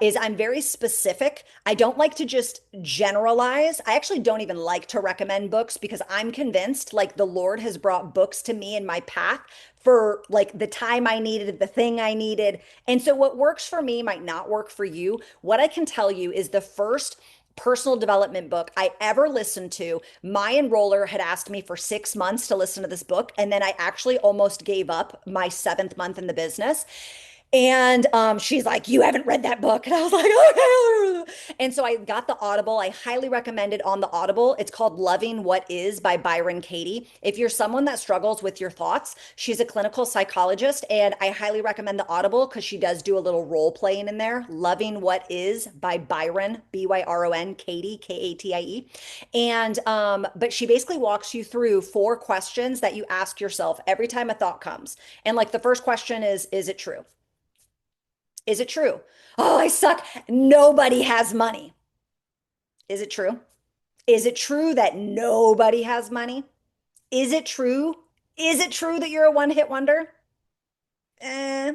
Speaker 1: is I'm very specific. I don't like to just generalize. I actually don't even like to recommend books because I'm convinced like the Lord has brought books to me in my path for like the time I needed, the thing I needed. And so what works for me might not work for you. What I can tell you is the first personal development book I ever listened to. My enroller had asked me for 6 months to listen to this book. And then I actually almost gave up my 7th month in the business. And she's like, you haven't read that book. And I was like, okay. And so I got the Audible. I highly recommend it on the Audible. It's called Loving What Is by Byron Katie. If you're someone that struggles with your thoughts, she's a clinical psychologist, and I highly recommend the Audible because she does do a little role playing in there. Loving What Is by Byron, Byron Katie, Katie. And but she basically walks you through four questions that you ask yourself every time a thought comes. And like the first question is it true? Is it true? Oh, I suck. Nobody has money. Is it true? Is it true that nobody has money? Is it true? Is it true that you're a one-hit wonder? Eh,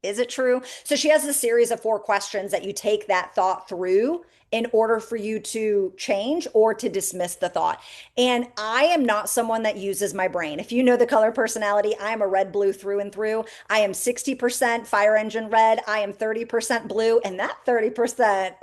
Speaker 1: is it true? So she has a series of four questions that you take that thought through in order for you to change or to dismiss the thought. And I am not someone that uses my brain. If you know the color personality, I am a red blue through and through. I am 60% fire engine red. I am 30% blue. And that 30%,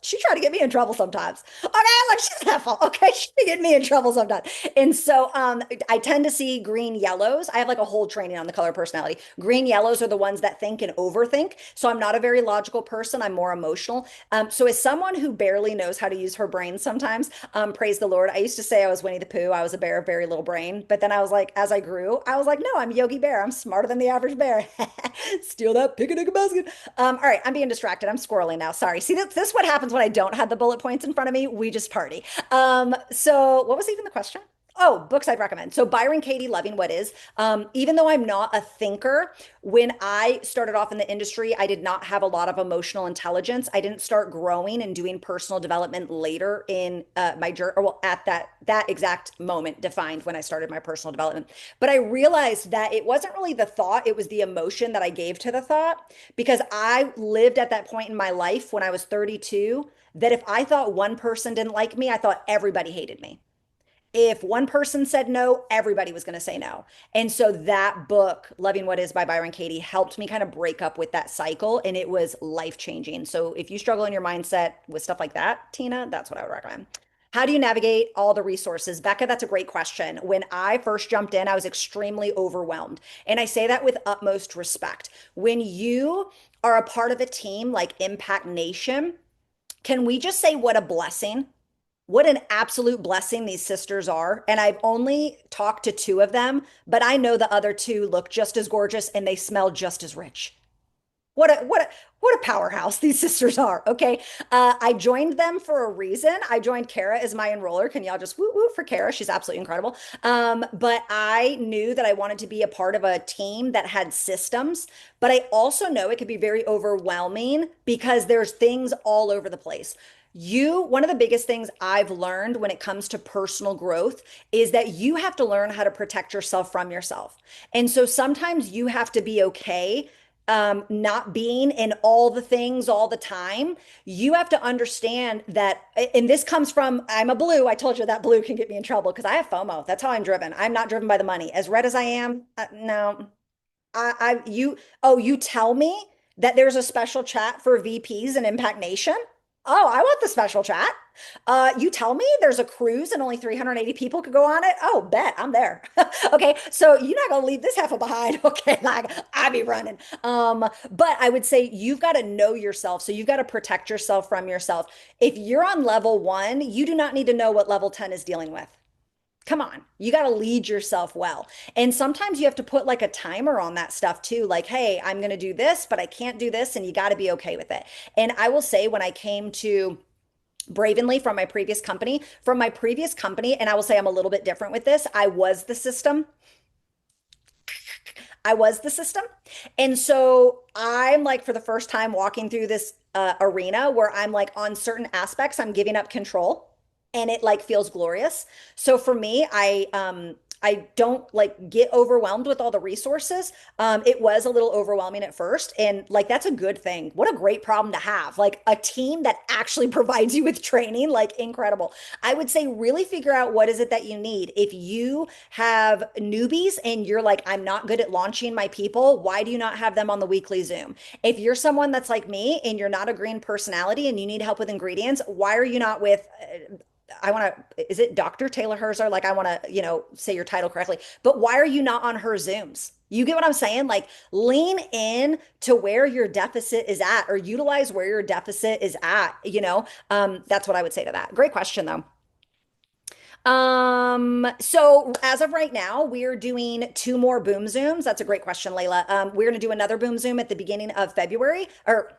Speaker 1: she tried to get me in trouble sometimes. Okay, like she's careful. Okay, she can get me in trouble sometimes. And so I tend to see green yellows. I have like a whole training on the color personality. Green yellows are the ones that think and overthink. So I'm not a very logical person. I'm more emotional. So as someone who barely knows how to use her brain sometimes, praise the Lord. I used to say I was Winnie the Pooh. I was a bear of very little brain. But then I was like, as I grew, I was like, no, I'm Yogi Bear. I'm smarter than the average bear. Steal that picnic basket. All right, I'm being distracted. I'm squirreling now. Sorry. See, this is what happens when I don't have the bullet points in front of me. We just party. So what was even the question? Oh, books I'd recommend. So Byron Katie, Loving What Is. Even though I'm not a thinker, when I started off in the industry, I did not have a lot of emotional intelligence. I didn't start growing and doing personal development later in my journey, or well, at that exact moment defined when I started my personal development. But I realized that it wasn't really the thought, it was the emotion that I gave to the thought, because I lived at that point in my life when I was 32 that if I thought one person didn't like me, I thought everybody hated me. If one person said no, everybody was going to say no. And so that book, Loving What Is by Byron Katie, helped me kind of break up with that cycle. And it was life changing. So if you struggle in your mindset with stuff like that, Tina, that's what I would recommend. How do you navigate all the resources? Becca, that's a great question. When I first jumped in, I was extremely overwhelmed. And I say that with utmost respect. When you are a part of a team like Impact Nation, can we just say what a blessing? What an absolute blessing these sisters are. And I've only talked to two of them, but I know the other two look just as gorgeous and they smell just as rich. What a powerhouse these sisters are. Okay. I joined them for a reason. I joined Kara as my enroller. Can y'all just woo woo for Kara? She's absolutely incredible. But I knew that I wanted to be a part of a team that had systems, but I also know it could be very overwhelming because there's things all over the place. One of the biggest things I've learned when it comes to personal growth is that you have to learn how to protect yourself from yourself. And so sometimes you have to be okay not being in all the things all the time. You have to understand that, and this comes from, I'm a blue. I told you that blue can get me in trouble because I have FOMO. That's how I'm driven. I'm not driven by the money. As red as I am, no. You tell me that there's a special chat for VPs in Impact Nation? Oh, I want the special chat. You tell me there's a cruise and only 380 people could go on it? Oh, bet I'm there. Okay, so you're not gonna leave this heifer behind. Okay, like I be running. But I would say you've got to know yourself. So you've got to protect yourself from yourself. If you're on level one, you do not need to know what level 10 is dealing with. Come on, you got to lead yourself well. And sometimes you have to put like a timer on that stuff too. Like, hey, I'm going to do this, but I can't do this. And you got to be okay with it. And I will say, when I came to Bravenly from my previous company, and I will say I'm a little bit different with this, I was the system. I was the system. And so I'm like, for the first time walking through this arena where I'm like, on certain aspects, I'm giving up control and it like feels glorious. So for me, I don't like get overwhelmed with all the resources. It was a little overwhelming at first, and like that's a good thing. What a great problem to have. Like a team that actually provides you with training, like incredible. I would say really figure out what is it that you need. If you have newbies and you're like, I'm not good at launching my people, why do you not have them on the weekly Zoom? If you're someone that's like me and you're not a green personality and you need help with ingredients, why are you not with I want to, is it Dr. Taylor Herzer? Like, I want to, say your title correctly, but why are you not on her Zooms? You get what I'm saying? Like, lean in to where your deficit is at, or utilize where your deficit is at, that's what I would say to that. Great question, though. So as of right now, we're doing two more boom zooms. That's a great question, Layla. We're going to do another boom zoom at the beginning of February, or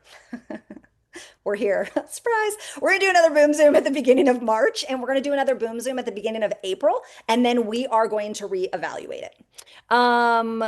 Speaker 1: we're here. Surprise. We're going to do another boom zoom at the beginning of March, and we're going to do another boom zoom at the beginning of April, and then we are going to reevaluate it.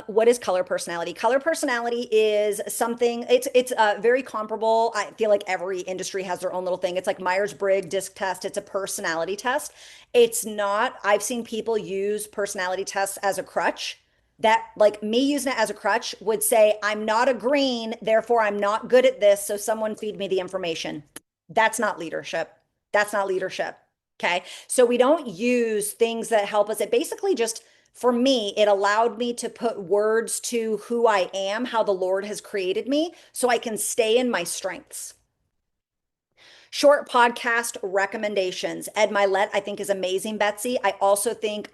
Speaker 1: What is color personality? Color personality is something, it's very comparable. I feel like every industry has their own little thing. It's like Myers-Briggs disc test. It's a personality test. It's not, I've seen people use personality tests as a crutch. That, like me using it as a crutch, would say, I'm not a green, therefore I'm not good at this, so someone feed me the information. That's not leadership. That's not leadership. Okay. So we don't use things that help us. It basically just, for me, it allowed me to put words to who I am, how the Lord has created me, so I can stay in my strengths. Short podcast recommendations. Ed Milet, I think, is amazing, Betsy. I also think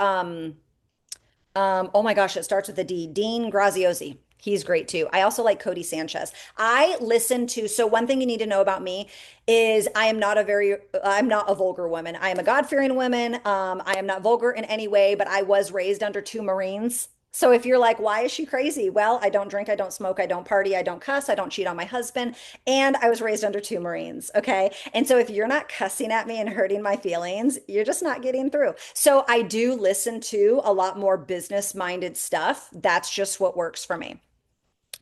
Speaker 1: oh my gosh, it starts with a D. Dean Graziosi. He's great too. I also like Cody Sanchez. I listen to, so one thing you need to know about me is I'm not a vulgar woman. I am a God-fearing woman. I am not vulgar in any way, but I was raised under two Marines. So if you're like, why is she crazy? Well, I don't drink, I don't smoke, I don't party, I don't cuss, I don't cheat on my husband, and I was raised under two Marines. Okay. And so if you're not cussing at me and hurting my feelings, you're just not getting through. So I do listen to a lot more business-minded stuff. That's just what works for me.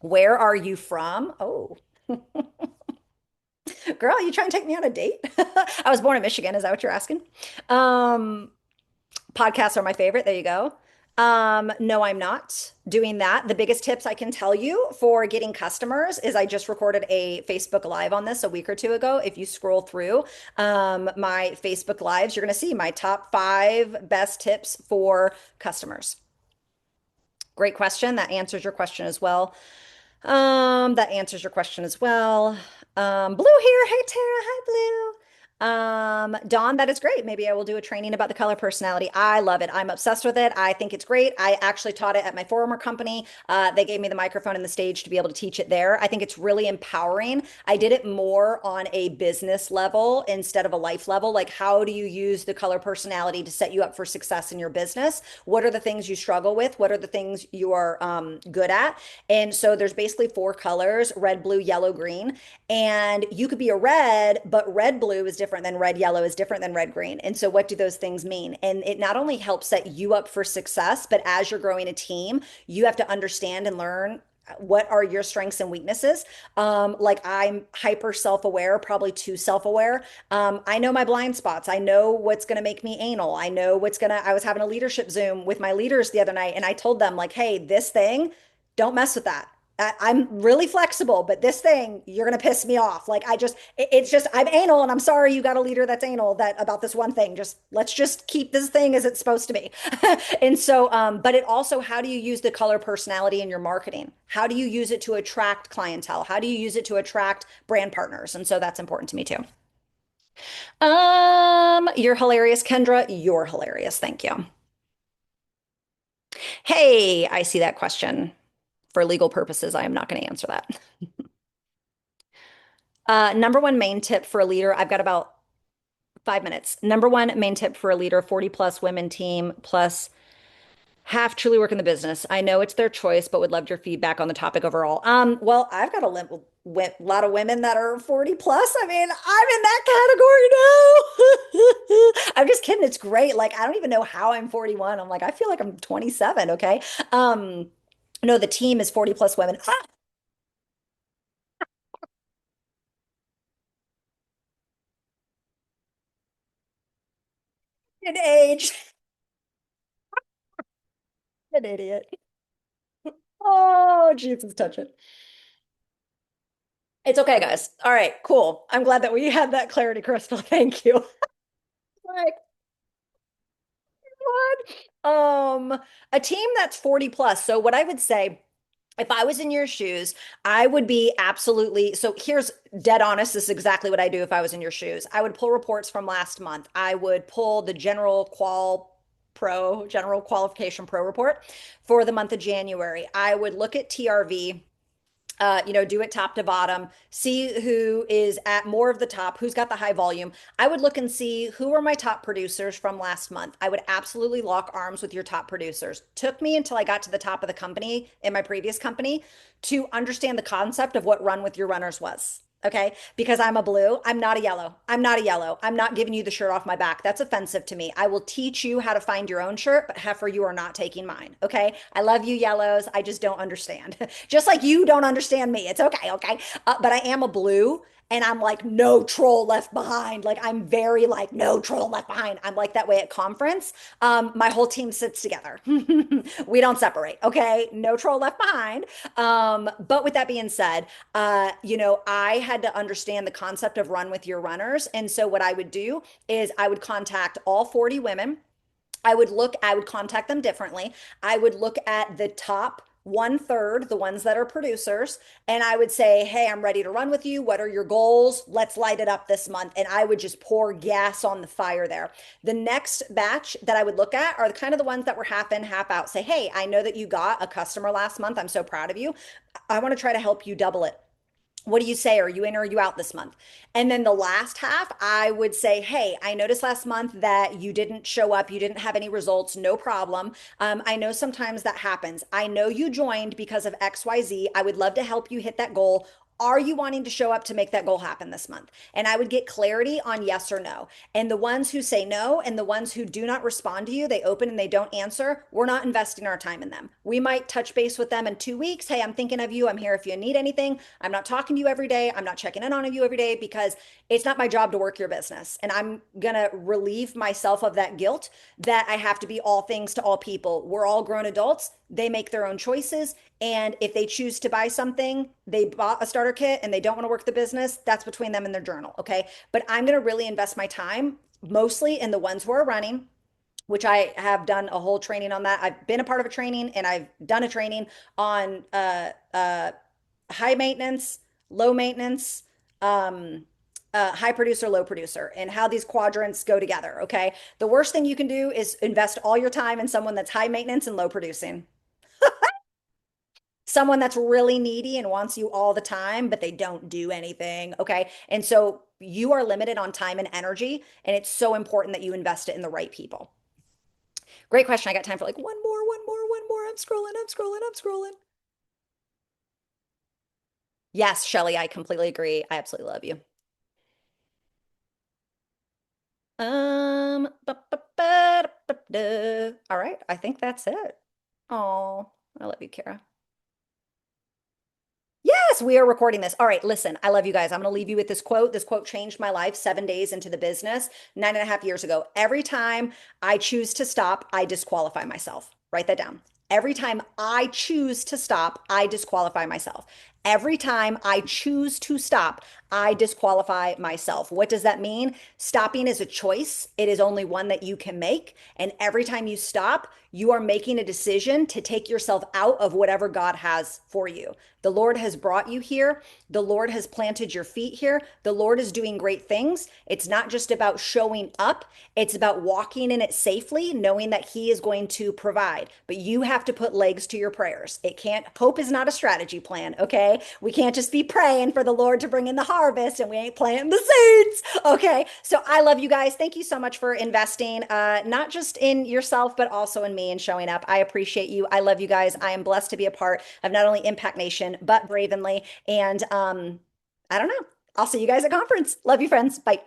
Speaker 1: Where are you from? Oh, girl, you trying to take me on a date? I was born in Michigan. Is that what you're asking? Um, Podcasts are my favorite. There you go. No, I'm not doing that. The biggest tips I can tell you for getting customers is I just recorded a Facebook Live on this a week or two ago. If you scroll through my Facebook Lives, you're going to see my top 5 best tips for customers. Great question. That answers your question as well. That answers your question as well. Blue here. Hey, Tara. Hi, Blue. Dawn, that is great. Maybe I will do a training about the color personality. I love it. I'm obsessed with it. I think it's great. I actually taught it at my former company. They gave me the microphone and the stage to be able to teach it there. I think it's really empowering. I did it more on a business level instead of a life level. Like, how do you use the color personality to set you up for success in your business? What are the things you struggle with? What are the things you are good at? And so there's basically 4 colors: red, blue, yellow, green. And you could be a red, but red blue is different than red yellow is different than red green. And so what do those things mean? And it not only helps set you up for success, but as you're growing a team, you have to understand and learn what are your strengths and weaknesses. Like, I'm hyper self-aware, probably too self-aware. I know my blind spots. I know what's going to make me anal. I know I was having a leadership Zoom with my leaders the other night, and I told them, like, hey, this thing, don't mess with that. I'm really flexible, but this thing, you're gonna piss me off. Like, it's just, I'm anal, and I'm sorry you got a leader that's anal that about this one thing. Just let's just keep this thing as it's supposed to be. And so, but it also, how do you use the color personality in your marketing? How do you use it to attract clientele? How do you use it to attract brand partners? And so that's important to me too. You're hilarious, Kendra. You're hilarious. Thank you. Hey, I see that question. For legal purposes, I am not going to answer that. Number one main tip for a leader, I've got about 5 minutes. Number one main tip for a leader, 40 plus women team plus half truly work in the business. I know it's their choice, but would love your feedback on the topic overall. Well, I've got a lot of women that are 40 plus. I mean, I'm in that category now. I'm just kidding. It's great. Like, I don't even know how I'm 41. I'm like, I feel like I'm 27. Okay. No, the team is 40 plus women. In age. An idiot. Oh, Jesus, touch it. It's okay, guys. All right, cool. I'm glad that we had that clarity, Crystal. Thank you. Like, what? A team that's 40 plus. So what I would say If I was in your shoes, I would be absolutely, so here's dead honest. This is exactly what I do if I was in your shoes. I would pull reports from last month. I would pull the general qualification pro report for the month of January. I would look at TRV, do it top to bottom, see who is at more of the top, who's got the high volume. I would look and see who were my top producers from last month. I would absolutely lock arms with your top producers. Took me until I got to the top of the company in my previous company to understand the concept of what run with your runners was. Okay. Because I'm a blue. I'm not a yellow. I'm not a yellow. I'm not giving you the shirt off my back. That's offensive to me. I will teach you how to find your own shirt, but heifer, you are not taking mine. Okay. I love you yellows. I just don't understand. Just like you don't understand me. It's okay. Okay. But I am a blue. And I'm like, no troll left behind. Like, I'm very like, no troll left behind. I'm like that way at conference. My whole team sits together. We don't separate. Okay. No troll left behind. But with that being said, I had to understand the concept of run with your runners. And so what I would do is I would contact all 40 women. I would contact them differently. I would look at the top one third, the ones that are producers, and I would say, hey, I'm ready to run with you. What are your goals? Let's light it up this month. And I would just pour gas on the fire there. The next batch that I would look at are kind of the ones that were half in, half out. Say, hey, I know that you got a customer last month. I'm so proud of you. I want to try to help you double it. What do you say? Are you in or are you out this month? And then the last half, I would say, hey, I noticed last month that you didn't show up. You didn't have any results. No problem. I know sometimes that happens. I know you joined because of XYZ. I would love to help you hit that goal. Are you wanting to show up to make that goal happen this month? And I would get clarity on yes or no. And the ones who say no and the ones who do not respond to you, they open and they don't answer, we're not investing our time in them. We might touch base with them in 2 weeks. Hey, I'm thinking of you. I'm here if you need anything. I'm not talking to you every day. I'm not checking in on you every day because it's not my job to work your business. And I'm going to relieve myself of that guilt that I have to be all things to all people. We're all grown adults. They make their own choices. And if they choose to buy something, they bought a starter kit and they don't want to work the business, that's between them and their journal. Okay. But I'm going to really invest my time mostly in the ones who are running, which I have done a whole training on that. I've been a part of a training and I've done a training on high maintenance, low maintenance, high producer, low producer, and how these quadrants go together. Okay. The worst thing you can do is invest all your time in someone that's high maintenance and low producing. Someone that's really needy and wants you all the time, but they don't do anything. Okay. And so you are limited on time and energy, and it's so important that you invest it in the right people. Great question. I got time for like one more, one more, one more. I'm scrolling, I'm scrolling, I'm scrolling. Yes, Shelly, I completely agree. I absolutely love you. All right. I think that's it. Oh, I love you, Kara. Yes, we are recording this. All right, listen, I love you guys. I'm going to leave you with this quote. This quote changed my life 7 days into the business, 9.5 years ago. Every time I choose to stop, I disqualify myself. Write that down. Every time I choose to stop, I disqualify myself. Every time I choose to stop, I disqualify myself. What does that mean? Stopping is a choice. It is only one that you can make. And every time you stop, you are making a decision to take yourself out of whatever God has for you. The Lord has brought you here. The Lord has planted your feet here. The Lord is doing great things. It's not just about showing up, it's about walking in it safely, knowing that He is going to provide. But you have to put legs to your prayers. Hope is not a strategy plan, okay? We can't just be praying for the Lord to bring in the harvest and we ain't planting the seeds, okay? So I love you guys. Thank you so much for investing, not just in yourself, but also in me and showing up. I appreciate you. I love you guys. I am blessed to be a part of not only Impact Nation, but Bravenly. And I don't know. I'll see you guys at conference. Love you, friends. Bye.